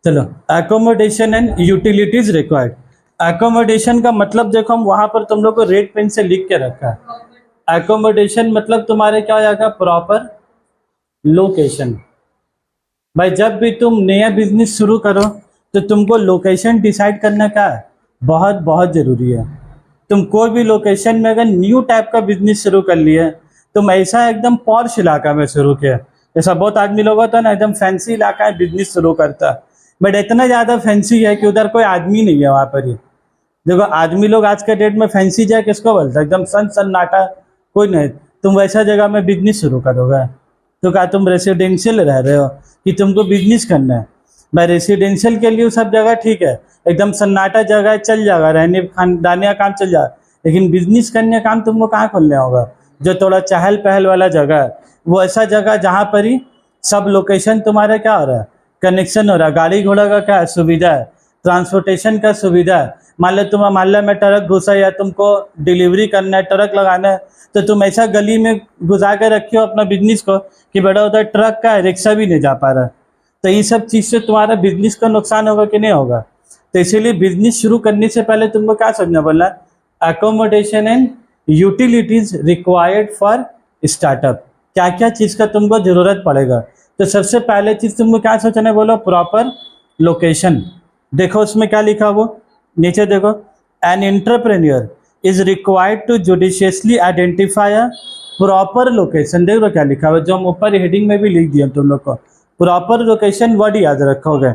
चलो, accommodation and utilities required. Accommodation का मतलब देखो, हम वहां पर तुम लोग को रेड पेन से लिख के रखा है। एकोमोडेशन मतलब तुम्हारे क्या हो जाएगा, प्रॉपर लोकेशन। भाई जब भी तुम नया बिजनेस शुरू करो तो तुमको लोकेशन डिसाइड करना क्या है, बहुत बहुत जरूरी है। तुम कोई भी लोकेशन में अगर न्यू टाइप का बिजनेस शुरू कर लिए, तुम ऐसा एकदम पॉश इलाका में शुरू किया, जैसा बहुत आदमी लोग होता है ना, एकदम फैंसी इलाका है बिजनेस शुरू करता है, बट इतना ज़्यादा फैंसी है कि उधर कोई आदमी नहीं है वहाँ पर ही। देखो आदमी लोग आज के डेट में फैंसी जाए किसको बोलता है, एकदम सन्नाटा, कोई नहीं। तुम वैसा जगह में बिजनेस शुरू करोगे तो क्या तुम रेसिडेंशियल रह रहे हो कि तुमको बिजनेस करना है? भाई रेसिडेंशियल के लिए सब जगह ठीक है, एकदम सन्नाटा जगह चल जाएगा, रहने खानदानी का काम चल जाएगा, लेकिन बिजनेस करने का काम तुमको कहाँ खोलने होगा? जो थोड़ा चहल पहल वाला जगह है, वो ऐसा जगह जहाँ पर ही सब लोकेशन तुम्हारा क्या हो रहा है, कनेक्शन हो रहा है, गाड़ी घोड़ा का क्या है, सुविधा है, ट्रांसपोर्टेशन का सुविधा है। मान लो तुम मोहल्ले में ट्रक घुसा या तुमको डिलीवरी करना है, ट्रक लगाना है, तो तुम ऐसा गली में घुसा के रखियो अपना बिजनेस को कि बड़ा उधर ट्रक का है, रिक्शा भी नहीं जा पा रहा। तो ये सब चीज़ से तुम्हारा बिजनेस का नुकसान होगा कि नहीं होगा? तो इसीलिए बिजनेस शुरू करने से पहले तुमको क्या समझना बोला, accommodation and utilities required for startup. क्या क्या चीज़ का तुमको जरूरत पड़ेगा? तो सबसे पहले चीज़ तुमको क्या सोचना बोलो, प्रॉपर लोकेशन। देखो उसमें क्या लिखा, वो नीचे देखो, an entrepreneur is required to judiciously identify a proper location. देख लो क्या लिखा हुआ, जो हम ऊपर हेडिंग में भी लिख दिया तुम लोग को। प्रॉपर लोकेशन वर्ड याद रखोगे,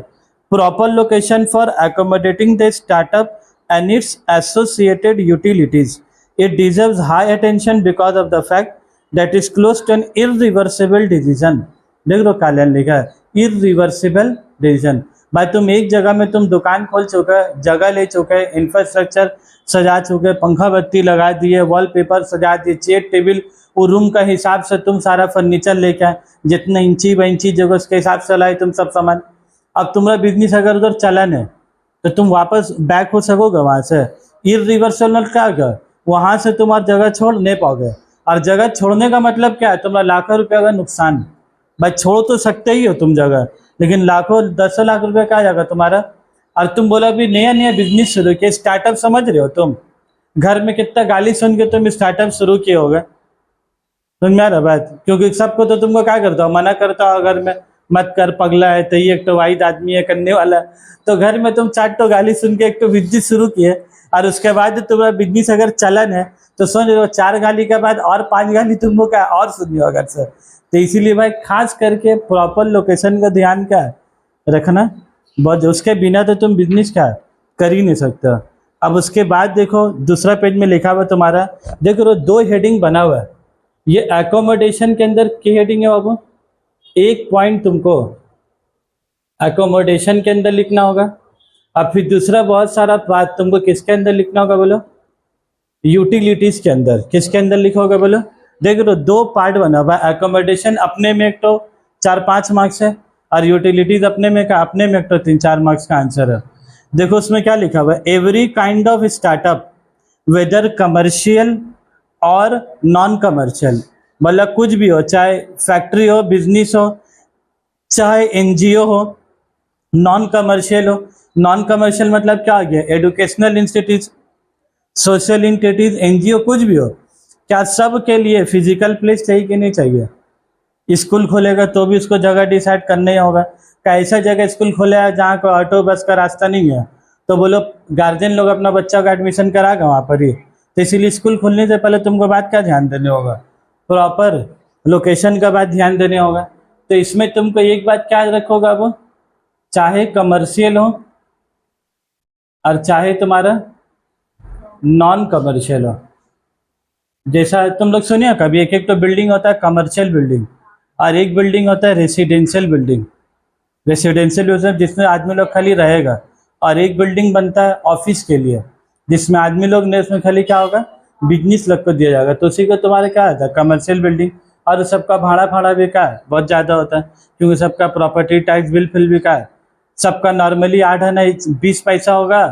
proper location for accommodating the startup and its associated utilities. It deserves high attention because of the fact that is close to an irreversible decision. देख लो कालियन लिखा है, irreversible decision। भाई तुम एक जगह में तुम दुकान खोल चुके, जगह ले चुके, इंफ्रास्ट्रक्चर सजा चुके, पंखा बत्ती लगा दिए, वॉलपेपर सजा दिए, चेयर टेबल, वो रूम का हिसाब से तुम सारा फर्नीचर लेके आए, जितना इंची बाई इंची जगह उसके हिसाब से लाए तुम सब सामान। अब तुम्हारा बिजनेस अगर उधर चलन है तो तुम वापस बैक हो सकोगे वहाँ से? इरिवर्सल क्या होगा, वहाँ से तुम और जगह छोड़ नहीं पाओगे। और जगह छोड़ने का मतलब क्या है, तुम्हारा लाखों रुपये का नुकसान। भाई छोड़ तो सकते ही हो तुम जगह, लेकिन लाखों 10 लाख रुपये का आ जाएगा तुम्हारा। और तुम बोला अभी नया नया बिजनेस शुरू किया, स्टार्टअप समझ रहे हो तुम? घर में कितना गाली सुन के तुम स्टार्टअप शुरू किए होगे, समझ में आ रहा बात? क्योंकि सबको तो तुमको क्या करता हो, मना करता हो घर में, मत कर पगला है, तो ये एक तो वाहिद आदमी है करने वाला। तो घर में तुम 4 गाली सुन के एक तो बिजनेस शुरू किए, और उसके बाद तुम्हारा बिजनेस अगर चलन है तो समझ लो 4 गाली के बाद और 5 गाली तुमको क्या और सुननी होगा घर से। तो इसीलिए भाई खास करके प्रॉपर लोकेशन का ध्यान क्या रखना बहुत, उसके बिना तो तुम बिजनेस क्या कर ही नहीं सकते। अब उसके बाद देखो दूसरा पेज में लिखा हुआ तुम्हारा, देखो 2 हेडिंग बना हुआ है। ये एकोमोडेशन के अंदर क्या हेडिंग है बाबू, एक पॉइंट तुमको एकोमोडेशन के अंदर लिखना होगा। अब फिर दूसरा बहुत सारा बात तुमको किसके अंदर लिखना होगा बोलो, यूटिलिटीज के अंदर। किसके अंदर लिखोगे बोलो, देख लो 2 पार्ट बना हुआ। एकोमोडेशन अपने में एक तो 4-5 मार्क्स है, और यूटिलिटीज अपने में एक तो 3-4 मार्क्स का आंसर है। देखो उसमें क्या लिखा हुआ है, every kind of startup whether commercial और नॉन कमर्शियल, मतलब कुछ भी हो, चाहे फैक्ट्री हो, बिजनेस हो, चाहे एनजीओ हो, नॉन कमर्शियल हो। नॉन कमर्शियल मतलब क्या हो गया, educational institute, social institute, NGO, कुछ भी हो, क्या सब के लिए फिजिकल प्लेस चाहिए कि नहीं चाहिए? स्कूल खोलेगा तो भी उसको जगह डिसाइड करना ही होगा। क्या ऐसा जगह स्कूल खोलेगा जहाँ को ऑटो बस का रास्ता नहीं है, तो बोलो गार्जियन लोग अपना बच्चा का एडमिशन कराएगा वहाँ पर ही। तो इसीलिए स्कूल खोलने से पहले तुमको बात क्या ध्यान देने होगा, प्रॉपर लोकेशन का बात ध्यान देने होगा। तो इसमें तुमको एक बात क्या रखोगा, वो चाहे कमर्शियल हो और चाहे तुम्हारा नॉन कमर्शियल हो। जैसा तुम लोग सुनिए कभी, एक तो बिल्डिंग होता है कमर्शियल बिल्डिंग, और एक बिल्डिंग होता है रेसिडेंशियल बिल्डिंग। रेसिडेंशियल मतलब जिसमें आदमी लोग खाली रहेगा, और एक बिल्डिंग बनता है ऑफिस के लिए, जिसमें आदमी लोग ने, उसमें खाली क्या होगा, बिजनेस लोग को दिया जाएगा। तो उसी को तुम्हारे क्या होता है, कमर्शियल बिल्डिंग। और सबका भाड़ा भी क्या है, बहुत ज़्यादा होता है, क्योंकि सबका प्रॉपर्टी टैक्स बिल फिल भी क्या है, सबका नॉर्मली 8 आना 20 पैसा होगा।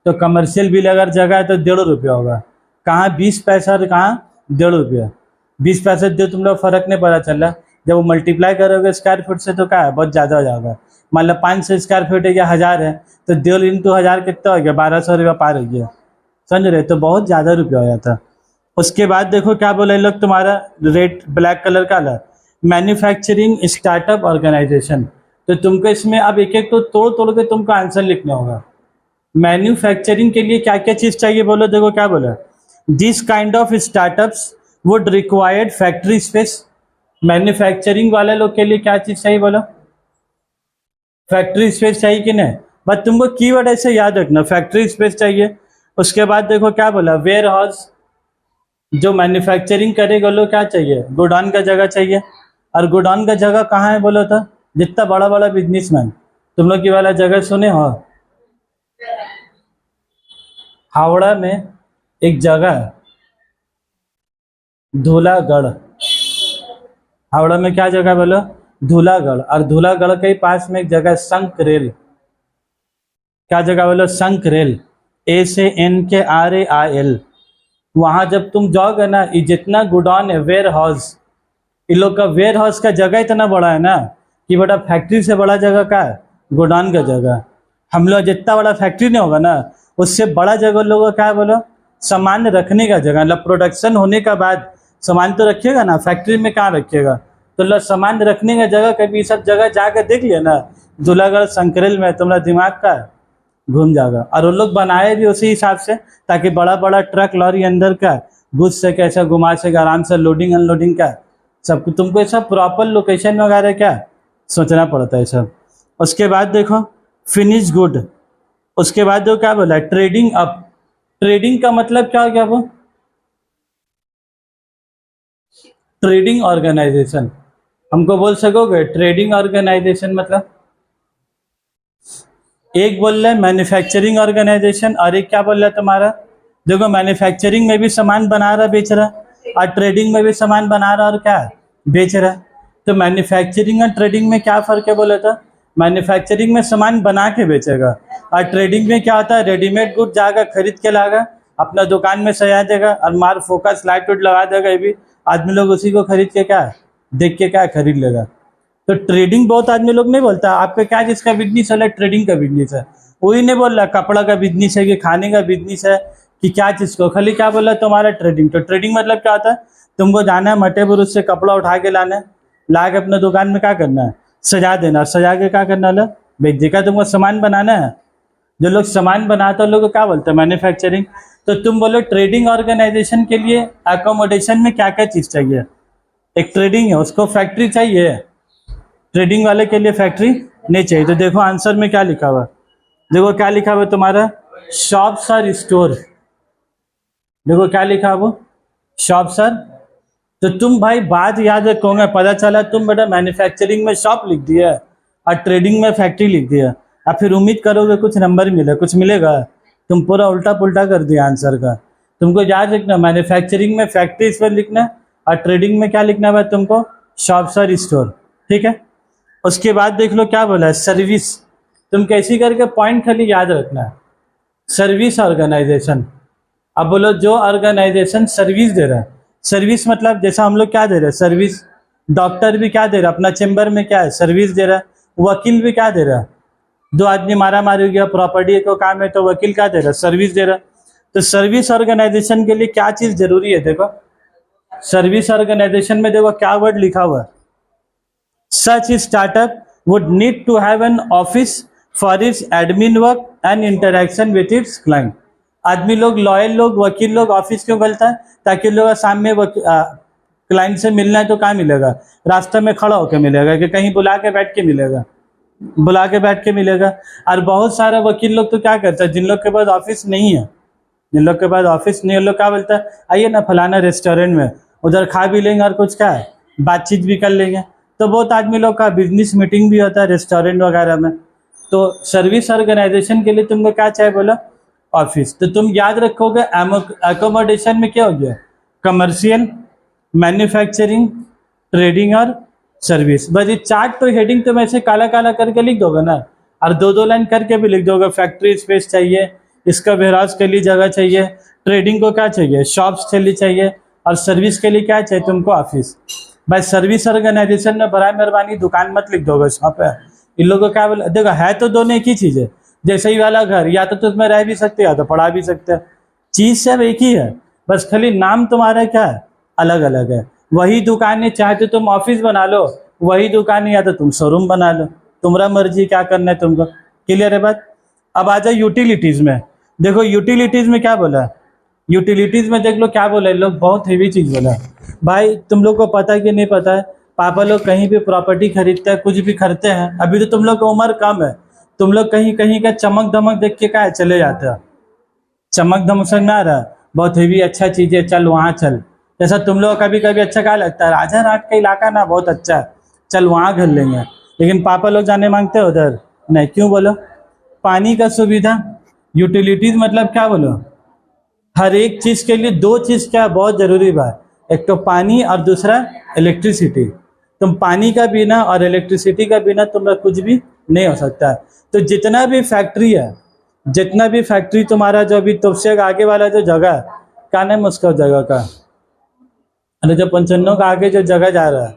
तो कमर्शियल बिल अगर जगह है तो 1.5 रुपया होगा। कहाँ 20 पैसा और कहाँ 1.5 रुपया, 20 पैसे जो तुम लोग फर्क नहीं पता चल रहा, जब वो मल्टीप्लाई करोगे स्क्वायर फुट से तो क्या है, बहुत ज़्यादा हो जाएगा। मतलब 500 स्क्वायर फीट है या 1000 है, तो 2 इंटू 1000 कितना हो गया, 1200 रुपया पार हो गया, समझ रहे, तो बहुत ज़्यादा रुपया हो जाता। उसके बाद देखो क्या बोला ये लोग, तुम्हारा रेड ब्लैक कलर का अलग मैन्युफैक्चरिंग स्टार्टअप ऑर्गेनाइजेशन। तो तुमको इसमें अब एक एक तो तोड़ तोड़ के तुमको आंसर लिखना होगा। मैन्युफैक्चरिंग के लिए क्या क्या चीज़ चाहिए बोलो, देखो क्या बोला, this kind of startups would required factory space. Manufacturing वाले लोग के लिए क्या चीज़ चाहिए बोलो, फैक्ट्री स्पेस चाहिए कि नहीं, बस तुमको कीवर्ड ऐसे याद रखना, फैक्ट्री स्पेस चाहिए। उसके बाद देखो क्या बोला, वेयर हाउस, जो मैन्युफैक्चरिंग करेगा लोग क्या चाहिए, गोडाउन का जगह चाहिए। और गोडाउन का जगह कहाँ है बोलो तो, जितना बड़ा बड़ा बिजनेसमैन, तुम लोग की वाला जगह सुने हो, हावड़ा में एक जगह है धूलागढ़, हावड़ा में क्या जगह बोलो, धूलागढ़, और धूलागढ़ के ही पास में एक जगह है संकरेल। क्या जगह बोलो, संकरेल, SANKRAIL। वहाँ जब तुम जाओगे ना, ये जितना गोडाउन है, वेयर हाउस, इन लोग का वेयर हाउस का जगह इतना बड़ा है ना कि बड़ा फैक्ट्री से बड़ा जगह का है, गोडाउन का जगह। हम लोग जितना बड़ा फैक्ट्री नहीं होगा ना, उससे बड़ा जगह लोगों का क्या है बोलो, सामान रखने का जगह, मतलब प्रोडक्शन होने का बाद सामान तो रखिएगा ना, फैक्ट्री में कहाँ रखिएगा, तो लो सामान रखने का जगह, कभी सब जगह जाकर देख लिया ना, दूल्हागढ़ संकरेल में, तुम्हारा दिमाग का घूम जाएगा। और वो लोग बनाए भी उसी हिसाब से ताकि बड़ा बड़ा ट्रक लॉरी अंदर का घुस सके, ऐसा घुमा सके आराम से, लोडिंग अनलोडिंग का सब तुमको ऐसा प्रॉपर लोकेशन वगैरह क्या सोचना पड़ता है सब। उसके बाद देखो फिनिश गुड, उसके बाद जो क्या बोला, ट्रेडिंग अप। ट्रेडिंग का मतलब क्या हो गया वो, ट्रेडिंग ऑर्गेनाइजेशन। हमको बोल सकोगे ट्रेडिंग ऑर्गेनाइजेशन मतलब, एक बोल रहा है मैन्युफैक्चरिंग ऑर्गेनाइजेशन, और एक क्या बोल रहा है तुम्हारा, देखो मैन्युफैक्चरिंग में भी सामान बना रहा बेच रहा, और ट्रेडिंग में भी सामान बना रहा और क्या बेच रहा। तो मैन्युफैक्चरिंग और ट्रेडिंग में क्या फ़र्क है बोले तो, मैन्युफैक्चरिंग में सामान बना के बेचेगा, और ट्रेडिंग में क्या होता है, रेडीमेड गुड जाएगा खरीद के लाएगा, अपना दुकान में सजा देगा और मार फोकस लाइट उट लगा देगा, ये भी आदमी लोग उसी को खरीद के क्या देख के क्या खरीद लेगा। तो ट्रेडिंग बहुत आदमी लोग नहीं बोलता, आपका क्या जिसका बिजनेस है, ट्रेडिंग का बिजनेस है, वही नहीं बोल रहा कपड़ा का बिजनेस है कि खाने का बिजनेस है कि क्या चीज़ को, खाली क्या बोल रहा है तुम्हारा ट्रेडिंग। तो ट्रेडिंग मतलब क्या होता है, तुमको जाना है मटे बुरुज से कपड़ा उठा के लाना है, ला के अपने दुकान में क्या करना है, सजा देना, और सजा के क्या करना है बेच देगा, तुमको सामान बनाना है। जो लोग सामान बनाते हैं लोग को क्या बोलते हैं, मैन्युफैक्चरिंग। तो तुम बोलो ट्रेडिंग ऑर्गेनाइजेशन के लिए एकोमोडेशन में क्या क्या चीज़ चाहिए, एक ट्रेडिंग है उसको फैक्ट्री चाहिए, ट्रेडिंग वाले के लिए फैक्ट्री नहीं चाहिए। तो देखो आंसर में क्या लिखा हुआ, देखो क्या लिखा हुआ तुम्हारा, शॉप्स और स्टोर। देखो क्या लिखा वो, शॉप्स और, तो तुम भाई बात याद रखोगे, पता चला तुम बेटा मैन्युफैक्चरिंग में शॉप लिख दिया और ट्रेडिंग में फैक्ट्री लिख दिया, और फिर उम्मीद करोगे कुछ नंबर मिले, कुछ मिलेगा, तुम पूरा उल्टा पुल्टा कर दिया आंसर का। तुमको याद रखना मैन्युफैक्चरिंग में फैक्ट्री इस पर लिखना, और ट्रेडिंग में क्या लिखना है तुमको, शॉप्स और स्टोर, ठीक है। उसके बाद देख लो क्या बोला है, सर्विस। तुम कैसी करके पॉइंट खाली याद रखना है, सर्विस ऑर्गेनाइजेशन। अब बोलो जो ऑर्गेनाइजेशन सर्विस दे रहा है, सर्विस मतलब जैसा हम लोग क्या दे रहे हैं सर्विस, डॉक्टर भी क्या दे रहा है अपना चेम्बर में क्या है सर्विस दे रहा है, वकील भी क्या दे रहा है, दो आदमी मारा मारी हो गया प्रॉपर्टी को काम है तो वकील क्या दे रहा है, सर्विस दे रहा है। तो सर्विस ऑर्गेनाइजेशन के लिए क्या चीज़ जरूरी है, देखो सर्विस ऑर्गेनाइजेशन में देखो क्या वर्ड लिखा हुआ है, such startup would need to have an office for its admin work and interaction with its client. आदमी लोग लॉयल लोग वकील लोग ऑफिस क्यों बोलता है, ताकि लोग सामने क्लाइंट से मिलना है तो कहाँ मिलेगा, रास्ते में खड़ा होकर मिलेगा कि कहीं बुला के बैठ के मिलेगा, बुला के बैठ के मिलेगा। और बहुत सारे वकील लोग तो क्या करता है, जिन लोग के पास ऑफिस नहीं है, जिन लोग के पास ऑफिस नहीं है, लोग क्या बोलता है आइए ना फलाना रेस्टोरेंट में, उधर खा भी लेंगे और कुछ क्या है बातचीत भी कर लेंगे। तो बहुत आदमी लोग का बिजनेस मीटिंग भी होता है रेस्टोरेंट वगैरह में। तो सर्विस ऑर्गेनाइजेशन के लिए तुमको क्या चाहिए बोला, ऑफिस। तो तुम याद रखोगे एकोमोडेशन में क्या हो गया, कमर्शियल, मैन्युफैक्चरिंग, ट्रेडिंग और सर्विस। बस ये चार्ट तो हेडिंग तुम ऐसे काला काला करके लिख दोगे ना, और दो दो लाइन करके भी लिख दोगे, फैक्ट्री स्पेस चाहिए, इसका वेयरहाउस के लिए जगह चाहिए, ट्रेडिंग को क्या चाहिए शॉप्स के लिए चाहिए, और सर्विस के लिए क्या चाहिए तुमको ऑफिस। भाई सर्विस ऑर्गेनाइजेशन में बड़ा मेहरबानी दुकान मत लिख दोगे शॉप है, इन लोगों को क्या बोला, देखो है तो दोनों एक ही चीज है। जैसे ही वाला घर, या तो उसमें रह भी सकते हैं या तो पढ़ा भी सकते हैं, चीज सब एक ही है, बस खाली नाम तुम्हारा क्या है, अलग अलग है। वही दुकान है, चाहे तो तुम ऑफिस बना लो, वही दुकान है या तो तुम शोरूम बना लो, तुम्हारा मर्जी क्या करना है तुमको। क्लियर है बात। अब आ जाओ यूटिलिटीज में। देखो यूटिलिटीज में क्या बोला, यूटिलिटीज में देख लो क्या बोला लोग, बहुत हेवी चीज बोला। भाई तुम लोग को पता है कि नहीं पता है, पापा लोग कहीं भी प्रॉपर्टी खरीदते हैं, कुछ भी खरीदते हैं, अभी तो तुम लोग की उम्र कम है, तुम लोग कहीं कहीं का चमक धमक देख के क्या चले जाते हो, चमक धमक समझ में आ रहा है, बहुत हेवी अच्छा चीज है, चल वहाँ चल। जैसा तुम लोग कभी कभी अच्छा क्या लगता है, राजा राट का इलाका ना बहुत अच्छा है, चल वहाँ घर लेंगे, लेकिन पापा लोग जाने मांगते हैं उधर नहीं, क्यों बोलो। पानी का सुविधा, यूटिलिटीज मतलब क्या बोलो, हर एक चीज के लिए दो चीज क्या बहुत जरूरी बात, एक तो पानी और दूसरा इलेक्ट्रिसिटी। तुम पानी का बिना और इलेक्ट्रिसिटी का बिना तुम्हारा कुछ भी नहीं हो सकता। तो जितना भी फैक्ट्री है, जितना भी फैक्ट्री तुम्हारा जो अभी तुमसे आगे वाला जो जगह है, क्या नाम है उसका जगह का, अरे जो पंचन्नों का आगे जो जगह जा रहा है,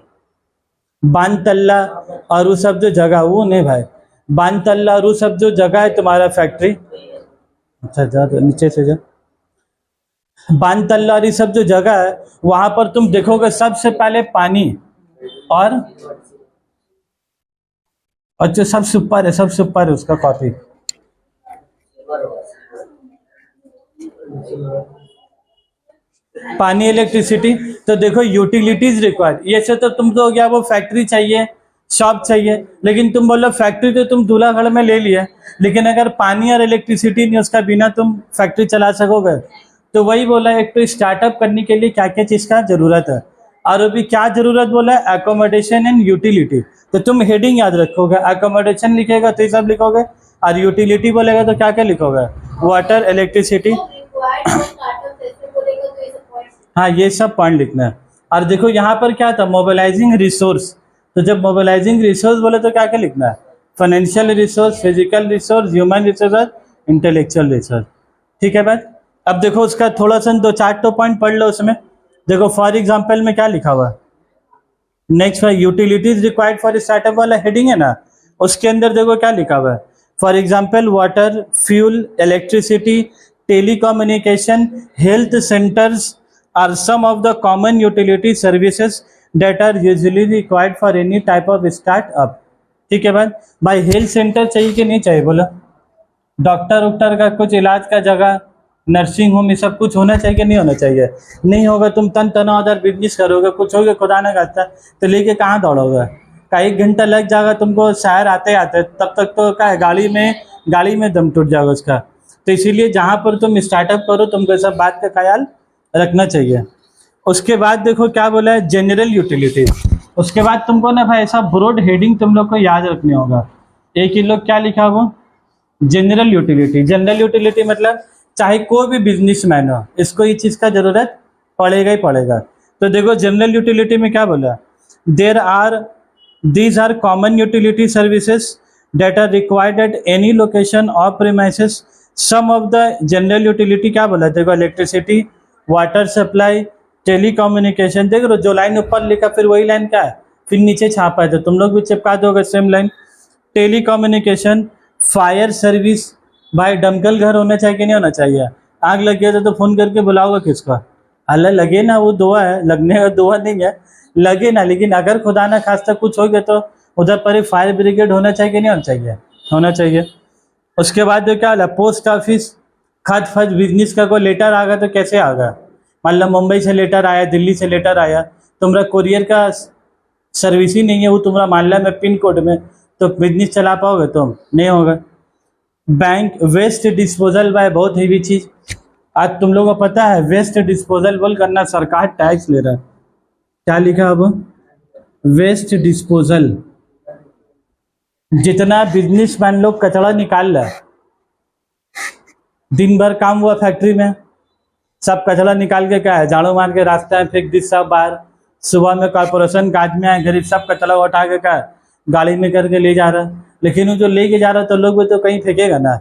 बानतल्ला और वो सब जो जगह, वो नहीं भाई, बानतल्ला और वो सब जो जगह है तुम्हारा फैक्ट्री, अच्छा जा तो नीचे से जा, बानतल्ला और ये सब जो जगह है, वहां पर तुम देखोगे सबसे पहले पानी और जो सबसे ऊपर है, सबसे ऊपर है उसका कॉपी, पानी इलेक्ट्रिसिटी। तो देखो यूटिलिटीज रिक्वायर्ड, ये से तो तुम तो हो गया वो फैक्ट्री चाहिए, शॉप चाहिए, लेकिन तुम बोलो फैक्ट्री तो तुम दूल्हागढ़ में ले लिया, लेकिन अगर पानी और इलेक्ट्रिसिटी नहीं, उसका बिना तुम फैक्ट्री चला सकोगे। तो वही बोला, एक तो स्टार्टअप करने के लिए क्या क्या चीज का जरूरत है, और अभी क्या जरूरत बोला, एकोमोडेशन एंड यूटिलिटी। तो तुम हेडिंग याद रखोगे, एकोमोडेशन लिखेगा तो ये सब लिखोगे, और यूटिलिटी बोलेगा तो क्या क्या लिखोगे, वाटर इलेक्ट्रिसिटी, हाँ ये सब पॉइंट लिखना है। और देखो यहाँ पर क्या था, मोबिलाइजिंग रिसोर्स, तो जब मोबिलाइजिंग रिसोर्स बोले तो क्या क्या लिखना है, financial resource, physical resource, human resource और इंटेलेक्चुअल रिसोर्स। ठीक है बात। अब देखो उसका थोड़ा सा दो चार तो पॉइंट पढ़ लो उसमें। देखो फॉर एग्जाम्पल में क्या लिखा हुआ है, नेक्स्ट है यूटिलिटीज रिक्वायर्ड फॉर स्टार्टअप वाला हेडिंग है ना, उसके अंदर देखो क्या लिखा हुआ है, for example water, fuel, electricity, telecommunication, health centres are some of the common utility services that are usually required for any type of startup। ठीक है भाई हेल्थ सेंटर चाहिए कि नहीं चाहिए बोलो, डॉक्टर उक्टर का कुछ इलाज का जगह, नर्सिंग होम, ये सब कुछ होना चाहिए कि नहीं होना चाहिए। नहीं होगा तुम तन तना उधर बिजनेस करोगे, कुछ होगे खुदा ना करता तो लेके कहाँ दौड़ोगे, का 1 घंटा लग जाएगा तुमको शहर आते आते, तब तक तो क्या है, गाड़ी में दम टूट जाएगा उसका। तो इसीलिए जहाँ पर तुम स्टार्टअप करो तुमको सब बात का ख्याल रखना चाहिए। उसके बाद देखो क्या बोला है, जनरल यूटिलिटी। उसके बाद तुमको ना भाई ऐसा ब्रॉड हेडिंग तुम लोग को याद रखने होगा। एक ही लोग क्या लिखा हो, जनरल यूटिलिटी। जनरल यूटिलिटी मतलब चाहे कोई भी बिजनेसमैन हो, इसको ये चीज़ का जरूरत पड़ेगा ही पड़ेगा। तो देखो जनरल यूटिलिटी में क्या बोला, these are common utility services that are required at any location or premises। some of the general utility क्या बोला, देखो इलेक्ट्रिसिटी, वाटर सप्लाई, टेलीकम्युनिकेशन। देख लो जो लाइन ऊपर लिखा फिर वही लाइन क्या है, फिर नीचे छापा है, तो तुम लोग भी चिपका दोगे same line. Telecommunication, fire service, भाई दमकल घर होना चाहिए कि नहीं होना चाहिए, आग लग गया तो फोन करके बुलाओगे किसको, अल्लाह लगे ना, वो दुआ है, लगने का दुआ नहीं है, लगे ना, लेकिन अगर खुदा ना खास्ता कुछ हो गया तो उधर पर ही फायर ब्रिगेड होना चाहिए कि नहीं होना चाहिए, होना चाहिए। उसके बाद जो क्या, पोस्ट ऑफिस, खत फज, बिजनेस का कोई लेटर आ गया तो कैसे आ गया, मान लो मुंबई से लेटर आया, दिल्ली से लेटर आया, तुम्हारा कोरियर का सर्विस ही नहीं है वो तुम्हारा मान में पिन कोड में, तो बिजनेस चला पाओगे तुम, नहीं होगा। बैंक, वेस्ट डिस्पोजल, भाई बहुत हेवी चीज, आज तुम लोगों को पता है वेस्ट डिस्पोजल करना सरकार टैक्स ले रहा है, क्या लिखा अब, वेस्ट डिस्पोजल। जितना बिजनेसमैन लोग कचरा निकाल रहा है, दिन भर काम हुआ फैक्ट्री में, सब कचरा निकाल के क्या है, झाड़ू मार के रास्ते में फेंक दी सब बाहर, सुबह में कॉर्पोरेशन का आदमी आए गरीब सब कचरा उठा के क्या है, गाड़ी में करके ले जा रहा है, लेकिन वो जो लेके जा रहा है तो लोग भी तो कहीं फेंकेगा ना,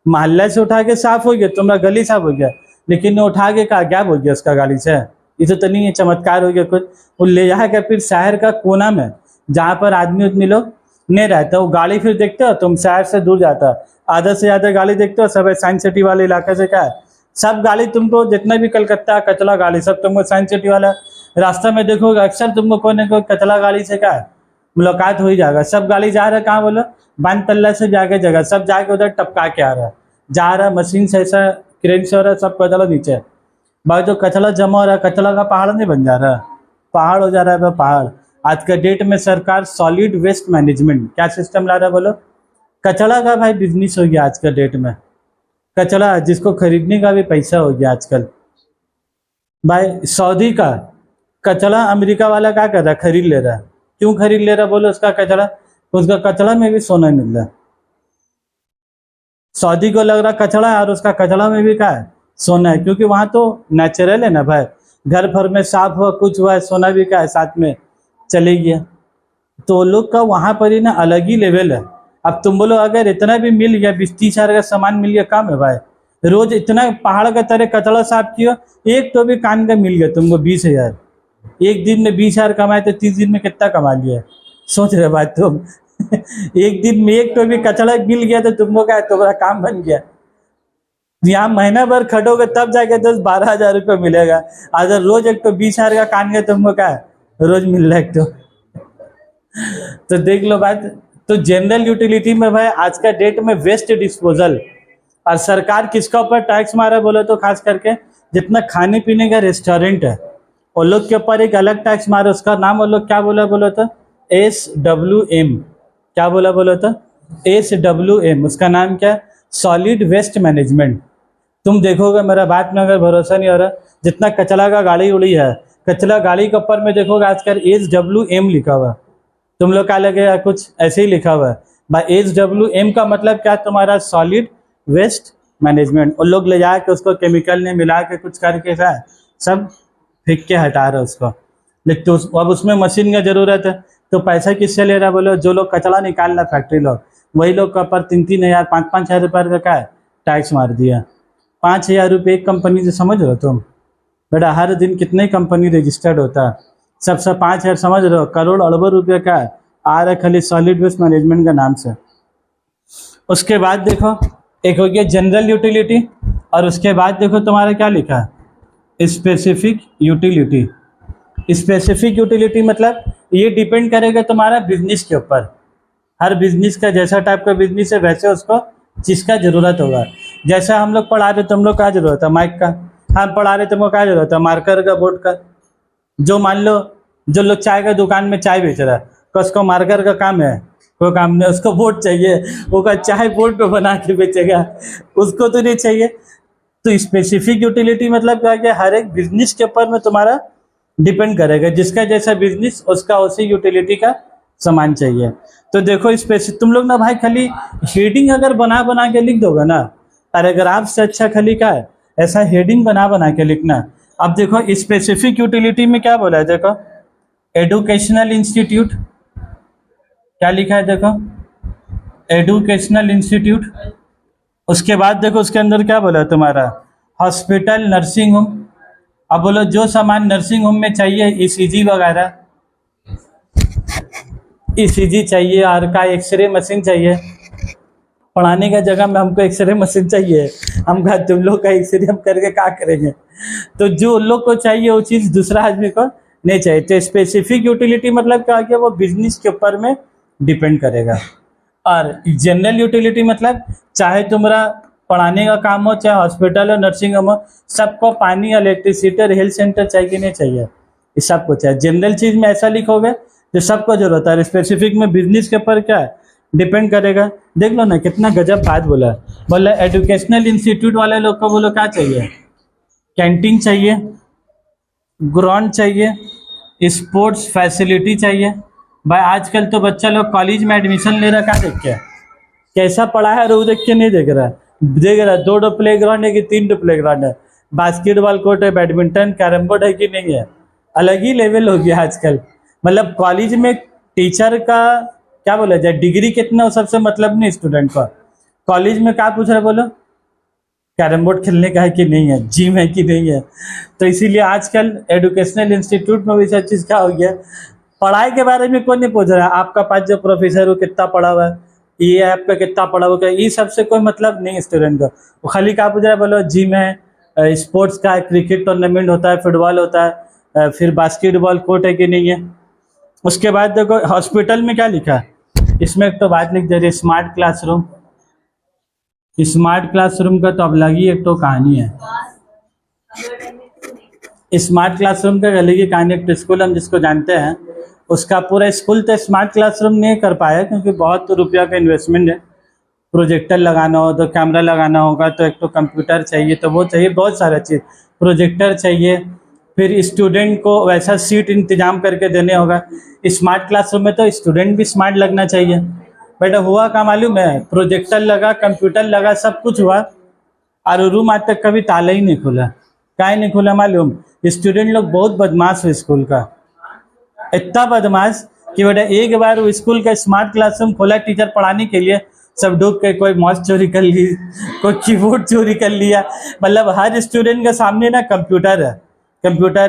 मोहल्ले से उठा के साफ हो गया, तुम्हारा गली साफ हो गया, लेकिन वो उठा के क्या गैप हो गया उसका गाड़ी से, ये तो नहीं है, चमत्कार हो गया कुछ, वो ले जाकर फिर शहर का कोना में जहाँ पर आदमी उदमी लोग नहीं रहता। वो गाड़ी फिर देखते हो तुम, शहर से दूर जाता है, आधा से ज़्यादा गाड़ी देखते हो सब साइंस सिटी वाले इलाके से क्या है, सब गाड़ी तुमको जितना भी कलकत्ता कचला गाड़ी सब तुमको साइंस सिटी वाला रास्ता में देखोगे, अक्सर तुमको कोई ना कोई कचला गाड़ी से क्या है मुलाकात हो ही जाएगा। सब गाड़ी जा रहा है कहाँ बोलो, बान तल्ला से जाके जगह सब जाके उधर टपका के आ रहा है, जा रहा है मशीन से, ऐसा क्रेन से हो रहा है, सब कचला नीचे है। भाई जो कचरा जमा हो रहा है, कचरा का पहाड़ नहीं बन जा रहा है, पहाड़ हो जा रहा है भाई पहाड़। आज के डेट में सरकार सॉलिड वेस्ट मैनेजमेंट क्या सिस्टम ला रहा है बोलो, कचरा का भाई बिजनेस हो गया आज के डेट में। कचरा जिसको खरीदने का भी पैसा हो गया आजकल। भाई सऊदी का कचरा अमेरिका वाला क्या कर रहा है, खरीद ले रहा है। क्यों खरीद ले रहा है बोलो, उसका कचरा, उसका कचरा में भी सोना मिल रहा है। सऊदी को लग रहा कचरा है और उसका कचरा में भी क्या है, सोना है, क्योंकि वहां तो नेचुरल है ना भाई, घर भर में साफ हुआ कुछ हुआ है, सोना भी क्या है साथ में चले गया। तो वो लोग का वहां पर ही ना अलग ही लेवल है। अब तुम बोलो अगर इतना भी मिल गया, 20-30 हजार का सामान मिल गया, काम है भाई। रोज इतना पहाड़ का तरह कचरा साफ किया, एक तो भी कान का मिल गया तुमको 20 हजार। एक दिन में 20 हजार कमाए तो 30 दिन में कितना कमा लिया, सोच रहे भाई तुम। एक दिन में एक तो भी कचरा मिल गया तो तुमको क्या है, तुम्हारा काम बन गया। यहाँ महीना भर खटोगे तब जाके 10-12 हजार रुपये मिलेगा। अगर रोज एक तो 20 हजार का कान गया तुमको क्या है, रोज मिल रहा है एक तो देख लो बात। तो जनरल यूटिलिटी में भाई आज का डेट में वेस्ट डिस्पोजल, और सरकार किसका ऊपर टैक्स मारा बोले तो खास करके जितना खाने पीने का रेस्टोरेंट है उन लोग के ऊपर एक अलग टैक्स मारा। उसका नाम वो लोग क्या बोला बोलो तो SWM, क्या बोला बोलो तो SWM। उसका नाम क्या है, सॉलिड वेस्ट मैनेजमेंट। तुम देखोगे, मेरा बात में अगर भरोसा नहीं हो रहा, जितना कचरा का गाड़ी उड़ी है, कचरा गाड़ी के ऊपर में देखोगे आजकल SWM लिखा हुआ। तुम लोग क्या लगेगा कुछ ऐसे ही लिखा हुआ है भाई। SWM का मतलब क्या, तुम्हारा सॉलिड वेस्ट मैनेजमेंट। उन लोग ले जाके उसको केमिकल ने मिला के कुछ करके था सब फेंक के हटा रहे उसको। लेकिन तो अब उसमें मशीन का जरूरत है, तो पैसा किससे ले रहा है बोलो, जो लोग कचरा निकाल रहा फैक्ट्री लोग, वही लोग का पर 3-3 हजार 5-5 हजार रुपये का क्या है टैक्स मार दिया। 5 हजार रुपये एक कंपनी से, समझ रहे हो तुम बेटा, हर दिन कितने कंपनी रजिस्टर्ड होता है, सबसे 5 हजार, समझ रहे हो, करोड़ अरबों रुपये का है आ रहा है खाली सॉलिड वेस्ट मैनेजमेंट का नाम से। उसके बाद देखो एक हो गया जनरल यूटिलिटी, और उसके बाद देखो तुम्हारा क्या लिखा है, स्पेसिफिक यूटिलिटी। स्पेसिफिक यूटिलिटी मतलब ये डिपेंड करेगा तुम्हारा बिजनेस के ऊपर। हर बिजनेस का जैसा टाइप का बिजनेस है वैसे उसको जिसका ज़रूरत होगा। जैसा हम लोग पढ़ा रहे, तुम लोग क्या ज़रूरत है, माइक का, हम पढ़ा रहे तुमको क्या ज़रूरत है, मार्कर का, बोर्ड का। जो मान लो जो लोग चाय का दुकान में चाय बेच रहा है, तो उसको मार्कर का काम है, कोई काम नहीं, उसको बोर्ड चाहिए, वो का चाय बोर्ड पे बना के बेचेगा, उसको तो नहीं चाहिए। तो स्पेसिफिक यूटिलिटी मतलब क्या है, हर एक बिजनेस के ऊपर में तुम्हारा डिपेंड करेगा, जिसका जैसा बिजनेस उसका उसी यूटिलिटी का सामान चाहिए। तो देखो तुम लोग ना भाई खाली हेडिंग अगर बना बना के लिख दोगे ना, पैराग्राफ से अच्छा खाली क्या है ऐसा हेडिंग बना बना के लिखना। अब देखो स्पेसिफिक यूटिलिटी में क्या बोला है, देखो एडुकेशनल इंस्टीट्यूट, क्या लिखा है देखो, एडुकेशनल इंस्टीट्यूट। उसके बाद देखो उसके अंदर क्या बोला है तुम्हारा, हॉस्पिटल, नर्सिंग होम। अब बोलो जो सामान नर्सिंग होम में चाहिए, ECG वगैरह, ECG चाहिए, और का एक्सरे मशीन चाहिए। पढ़ाने का जगह में हमको एक्सरे मशीन चाहिए, हम कहा तुम लोग का एक्सरे हम करके क्या करेंगे। तो जो उन लोग को चाहिए वो चीज़ दूसरा आदमी को नहीं चाहिए। तो स्पेसिफिक यूटिलिटी मतलब क्या कि वो बिजनेस के ऊपर में डिपेंड करेगा। और जनरल यूटिलिटी मतलब चाहे तुम्हारा पढ़ाने का काम हो, चाहे हॉस्पिटल हो, नर्सिंग होम हो, सबको पानी, इलेक्ट्रिसिटी और हेल्थ सेंटर चाहिए कि नहीं चाहिए, ये सबको चाहिए। जनरल चीज़ में ऐसा लिखोगे जो सबको जरूरत है, स्पेसिफिक में बिजनेस के ऊपर क्या है डिपेंड करेगा। देख लो ना कितना गजब बात बोला। बोला एजुकेशनल इंस्टीट्यूट वाले लोग को बोलो क्या चाहिए, कैंटीन चाहिए, ग्राउंड चाहिए, स्पोर्ट्स फैसिलिटी चाहिए। भाई आजकल तो बच्चा लोग कॉलेज में एडमिशन ले रहा, क्या देख के कैसा पढ़ा है वो देख के नहीं देख रहा, देख रहा 2 प्ले ग्राउंड है कि 3 प्ले ग्राउंड है, बास्केटबॉल कोर्ट है, बैडमिंटन, कैरम बोर्ड है कि नहीं है। अलग ही लेवल हो गया आजकल। मतलब कॉलेज में टीचर का क्या बोला जाए, डिग्री कितना हो सबसे मतलब नहीं स्टूडेंट का। कॉलेज में क्या पूछ रहे बोलो, कैरम बोर्ड खेलने का है कि नहीं है, जिम है कि नहीं है। तो इसीलिए आजकल एजुकेशनल इंस्टीट्यूट में भी सब चीज़ क्या हो गया, पढ़ाई के बारे में कोई नहीं पूछ रहा है, आपका पास जो प्रोफेसर हो कितना पढ़ा हुआ है, ये आपका कितना पढ़ा हुआ है, ये सबसे कोई मतलब नहीं है स्टूडेंट का। वो खाली क्या पूछ रहा है, बोलो जिम है, स्पोर्ट्स का है, क्रिकेट टूर्नामेंट होता है, फुटबॉल होता है, फिर बास्केटबॉल कोर्ट है कि नहीं है। उसके बाद देखो हॉस्पिटल में क्या लिखा है, इसमें एक तो बात लिख दे रही है स्मार्ट क्लासरूम। स्मार्ट क्लासरूम का तो अब लगी एक तो कहानी है। स्मार्ट क्लासरूम का अलग ही कहानी, एक स्कूल हम जिसको जानते हैं उसका पूरा स्कूल तो स्मार्ट क्लासरूम नहीं कर पाया क्योंकि बहुत रुपया का इन्वेस्टमेंट है। प्रोजेक्टर लगाना हो तो कैमरा लगाना होगा, तो एक तो कंप्यूटर चाहिए, तो वो चाहिए, बहुत सारा चीज़, प्रोजेक्टर चाहिए, फिर स्टूडेंट को वैसा सीट इंतजाम करके देने होगा। स्मार्ट क्लासरूम में तो स्टूडेंट भी स्मार्ट लगना चाहिए। बेटा हुआ क्या मालूम है, प्रोजेक्टर लगा, कंप्यूटर लगा, सब कुछ हुआ, और रूम आज तक कभी ताला ही नहीं खुला। काहे नहीं खुला मालूम, स्टूडेंट लोग बहुत बदमाश हो स्कूल का, इतना बदमाश कि बेटा एक बार वो स्कूल का स्मार्ट क्लासरूम खोला टीचर पढ़ाने के लिए, सब डूब के कोई माउस चोरी कर ली, कोई कीबोर्ड चोरी कर लिया। मतलब हर स्टूडेंट के सामने ना कंप्यूटर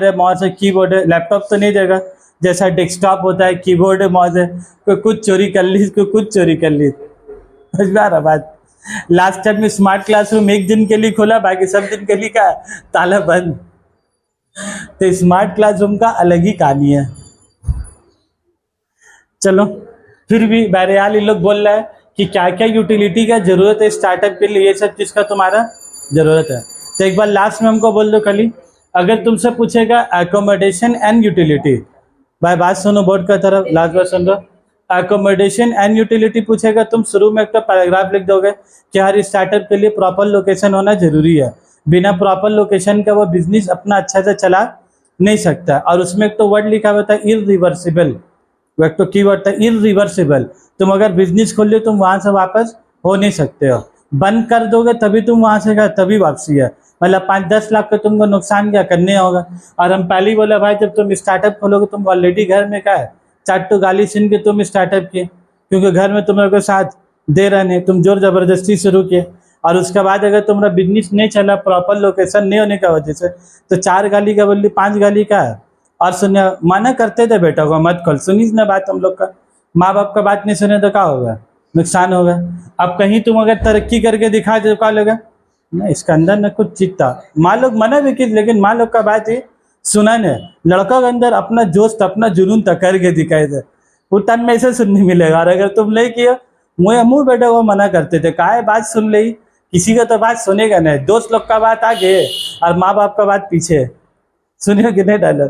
है, माउस है, कीबोर्ड है, लैपटॉप तो नहीं देगा, जैसा डेस्कटॉप होता है, कीबोर्ड है, माउस है, कोई कुछ चोरी कर ली, कोई कुछ चोरी कर ली। समझ में आ रहा बात। लास्ट टाइम में स्मार्ट क्लासरूम एक दिन के लिए खोला, बाकी सब दिन के लिए क्या, ताला बंद। तो स्मार्ट क्लासरूम का अलग ही कहानी है। चलो फिर भी बहरहाल ये लोग बोल रहा है कि क्या क्या यूटिलिटी का जरूरत है स्टार्टअप के लिए, ये सब चीज़ का तुम्हारा जरूरत है। तो एक बार लास्ट में हमको बोल दो खाली, अगर तुमसे पूछेगा एकोमोडेशन एंड यूटिलिटी, भाई बात सुनो बोर्ड का तरफ, last bar soon low, accommodation and utility पूछेगा, तुम शुरू में एक तो पैराग्राफ लिख दोगे कि हर स्टार्टअप के लिए प्रॉपर लोकेशन होना जरूरी है, बिना प्रॉपर लोकेशन का वो बिजनेस अपना अच्छा से चला नहीं सकता। और उसमें एक तो वर्ड लिखा हुआ था इरिवर्सिबल, वो एक तो कीवर्ड था इरिवर्सिबल। तुम अगर बिजनेस खोल लो तुम वहां से वापस हो नहीं सकते हो, बंद कर दोगे तभी तुम वहां से तभी वापसी है। मतलब 5-10 लाख का तुमको नुकसान क्या करने होगा। और हम पहले ही बोला भाई जब तुम स्टार्टअप खोलोगे तुम ऑलरेडी घर में क्या है चाटू गाली सुन के तुम स्टार्टअप किए, क्योंकि घर में तुम्हारे को साथ दे रहे नहीं, तुम जोर जबरदस्ती शुरू किए। और उसके बाद अगर तुम्हारा बिजनेस नहीं चला प्रॉपर लोकेशन नहीं होने का वजह से, तो 4 गाली का बोली 5 गाली का है। और सुनिए मना करते थे बेटा को मत खोल, सुनी ना बात हम लोग का, माँ बाप का बात नहीं सुने तो क्या होगा, नुकसान होगा। अब कहीं तुम अगर तरक्की करके दिखा दो क्या लगा ना, इसके अंदर न कुछ चीज था, माँ लोग मना भी की लेकिन माँ लोग का बात ही सुना नहीं। लड़का के अंदर अपना जोश अपना जुनून तक करके दिखाए थे, वो तन में ऐसे सुनने मिलेगा। और अगर तुम नहीं किया मुँह बेटा वो मना करते थे, काहे बात सुन ली, किसी का तो बात सुनेगा नहीं, दोस्त लोग का बात आगे और माँ बाप का बात पीछे, सुनिए कि नहीं डायलॉग,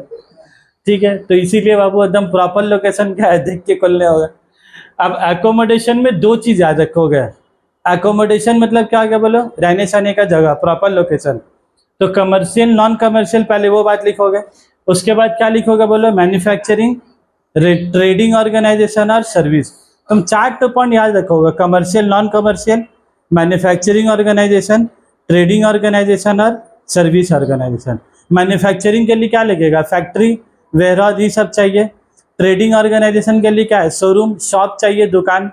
ठीक है। तो इसीलिए बाबू एकदम प्रॉपर लोकेशन क्या है देख के खोलने होगा। अब एकोमोडेशन में 2 चीज याद रखोगे, एकोमोडेशन मतलब क्या क्या बोलो, रहने सहने का जगह, प्रॉपर लोकेशन। तो कमर्शियल नॉन कमर्शियल पहले वो बात लिखोगे, उसके बाद क्या लिखोगे बोलो, मैन्युफैक्चरिंग, ट्रेडिंग ऑर्गेनाइजेशन और सर्विस। तुम 4 पॉइंट याद रखोगे, commercial non commercial, manufacturing organisation, trading organisation और सर्विस ऑर्गेनाइजेशन। मैन्युफैक्चरिंग के लिए क्या लगेगा, फैक्ट्री, वेयरहाउस ये सब चाहिए। ट्रेडिंग ऑर्गेनाइजेशन के लिए क्या है, शोरूम शॉप चाहिए, दुकान।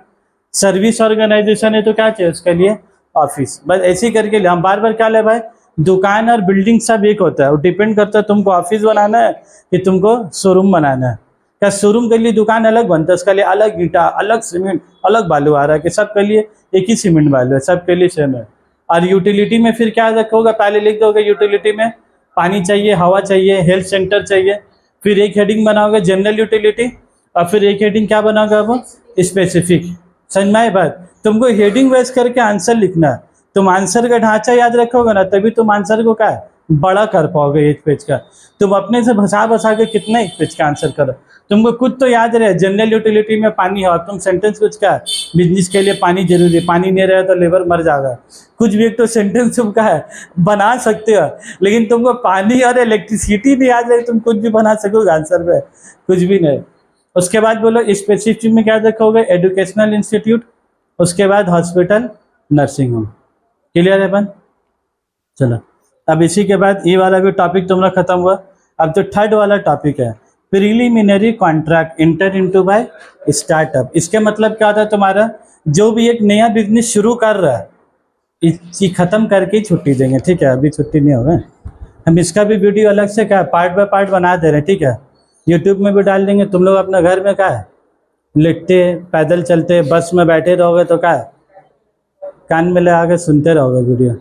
सर्विस ऑर्गेनाइजेशन है तो क्या चाहिए उसके लिए, ऑफिस। बस ऐसे ही करके हम बार बार क्या ले भाई, दुकान और बिल्डिंग सब एक होता है, वो डिपेंड करता है तुमको ऑफिस बनाना है कि तुमको शोरूम बनाना है। क्या शोरूम के लिए दुकान अलग बनता है, उसके लिए अलग ईटा, अलग सीमेंट, अलग बालू आ रहा है, कि सबके लिए एक ही सीमेंट बालू है, सबके लिए सेम है। और यूटिलिटी में फिर क्या रखोगे, पहले लिख दोगे यूटिलिटी में पानी चाहिए, हवा चाहिए, हेल्थ सेंटर चाहिए। फिर एक हेडिंग बनाओगे जनरल यूटिलिटी, और फिर एक हेडिंग क्या बनाओगे अब, स्पेसिफिक। समझ में आई बात। तुमको हेडिंग वेस करके आंसर लिखना है, तुम आंसर का ढांचा याद रखोगे ना तभी तुम आंसर को क्या है बड़ा कर पाओगे। 1 पेज का तुम अपने से भसा के कितना 1 पेज का आंसर करो, तुमको कुछ तो याद रहे, जनरल यूटिलिटी में पानी है और तुम सेंटेंस कुछ क्या है, बिजनेस के लिए पानी जरूरी है, पानी नहीं रहे तो लेबर मर जाएगा। कुछ भी एक तो सेंटेंस तुम क्या है बना सकते हो, लेकिन तुमको पानी और इलेक्ट्रिसिटी नहीं याद रहे तुम कुछ भी बना सकोगे आंसर में, कुछ भी नहीं। उसके बाद बोलो स्पेसिफिक में क्या रखोगे, एजुकेशनल इंस्टीट्यूट, उसके बाद हॉस्पिटल, नर्सिंग होम। क्लियर है बन। चलो अब इसी के बाद ये वाला भी टॉपिक तुम्हारा खत्म हुआ। अब तो 3rd वाला टॉपिक है preliminary contract inter into bye startup. इसके मतलब क्या होता है, तुम्हारा जो भी एक नया बिजनेस शुरू कर रहा है इसकी खत्म करके ही छुट्टी देंगे, ठीक है। अभी छुट्टी नहीं होगा, हम इसका भी वीडियो अलग से क्या पार्ट बाय पार्ट बना दे रहे हैं, ठीक है। यूट्यूब में भी डाल देंगे। तुम लोग अपना घर में क्या है, लिटते पैदल चलते बस में बैठे रहोगे तो क्या है, कान में लगा के सुनते रहोगे वीडियो।